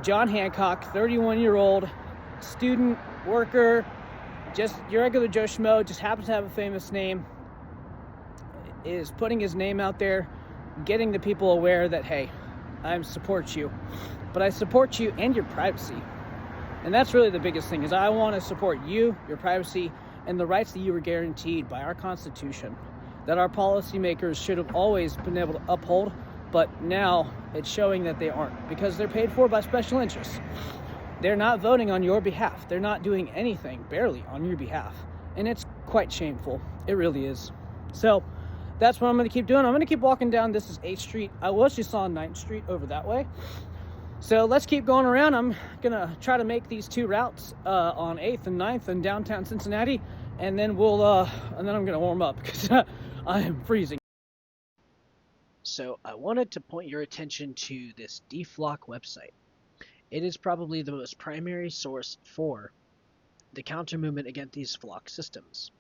John Hancock, 31-year-old student, worker, just your regular Joe Schmo, just happens to have a famous name, is putting his name out there, getting the people aware that, hey, I support you, but I support you and your privacy. And that's really the biggest thing, is I want to support you, your privacy, and the rights that you were guaranteed by our Constitution, that our policymakers should have always been able to uphold, but now it's showing that they aren't, because they're paid for by special interests. They're not voting on your behalf. They're not doing anything, barely, on your behalf. And it's quite shameful. It really is. So that's what I'm going to keep doing. I'm going to keep walking down. This is 8th Street. I was just on 9th Street over that way. So let's keep going around. I'm going to try to make these 2 routes on 8th and 9th in downtown Cincinnati. And then I'm going to warm up because I am freezing. So I wanted to point your attention to this DFLOC website. It is probably the most primary source for the counter movement against these flock systems.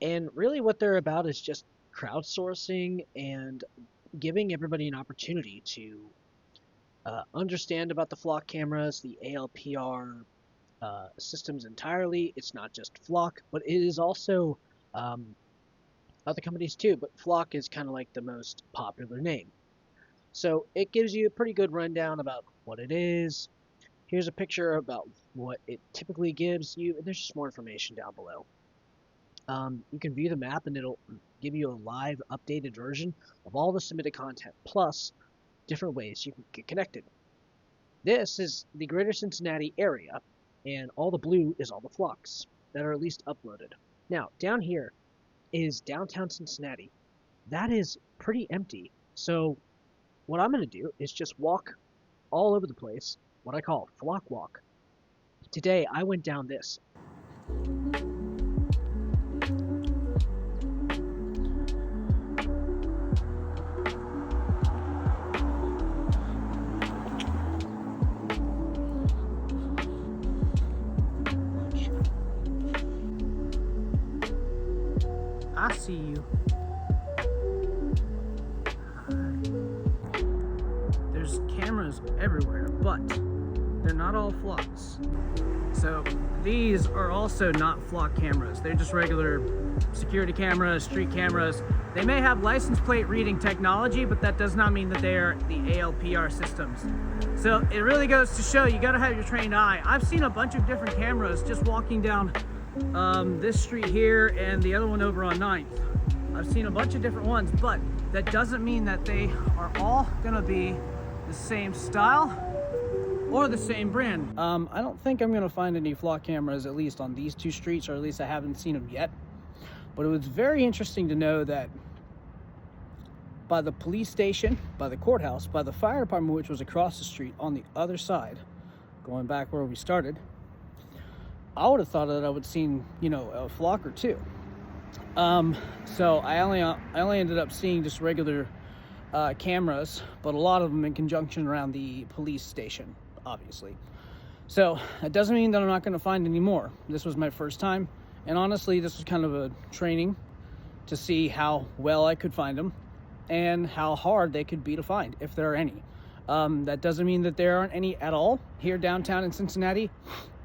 And really what they're about is just crowdsourcing and giving everybody an opportunity to understand about the flock cameras, the ALPR systems entirely. It's not just Flock, but it is also other companies too, but Flock is kind of like the most popular name. So it gives you a pretty good rundown about what it is. Here's a picture about what it typically gives you, and there's just more information down below. You can view the map and it'll give you a live updated version of all the submitted content, plus different ways you can get connected. This is the greater Cincinnati area, and all the blue is all the flocks that are at least uploaded. Now, down here is downtown Cincinnati. That is pretty empty. So what I'm going to do is just walk all over the place, what I call flock walk. Today, I went down this. I see you. There's cameras everywhere, but they're not all flocks. So these are also not flock cameras. They're just regular security cameras, street cameras. They may have license plate reading technology, but that does not mean that they are the ALPR systems. So it really goes to show you gotta have your trained eye. I've seen a bunch of different cameras just walking down this street here and the other one over on 9th. I've seen a bunch of different ones, but that doesn't mean that they are all gonna be the same style or the same brand. I don't think I'm gonna find any flock cameras, at least on these 2 streets, or at least I haven't seen them yet. But it was very interesting to know that by the police station, by the courthouse, by the fire department, which was across the street on the other side, going back where we started, I would have thought that I would seen, you know, a flock or 2. So I only ended up seeing just regular cameras, but a lot of them in conjunction around the police station, obviously. So it doesn't mean that I'm not going to find any more. This was my first time, and honestly, this was kind of a training to see how well I could find them and how hard they could be to find, if there are any. That doesn't mean that there aren't any at all here downtown in Cincinnati,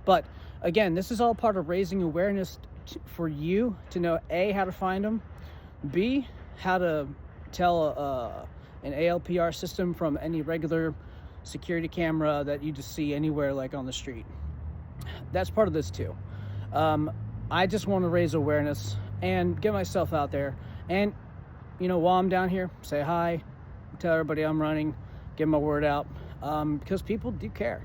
but again, this is all part of raising awareness for you to know, A, how to find them, B, how to tell an ALPR system from any regular security camera that you just see anywhere, like on the street. That's part of this too. I just want to raise awareness and get myself out there. And, you know, while I'm down here, say hi, tell everybody I'm running, get my word out, because people do care.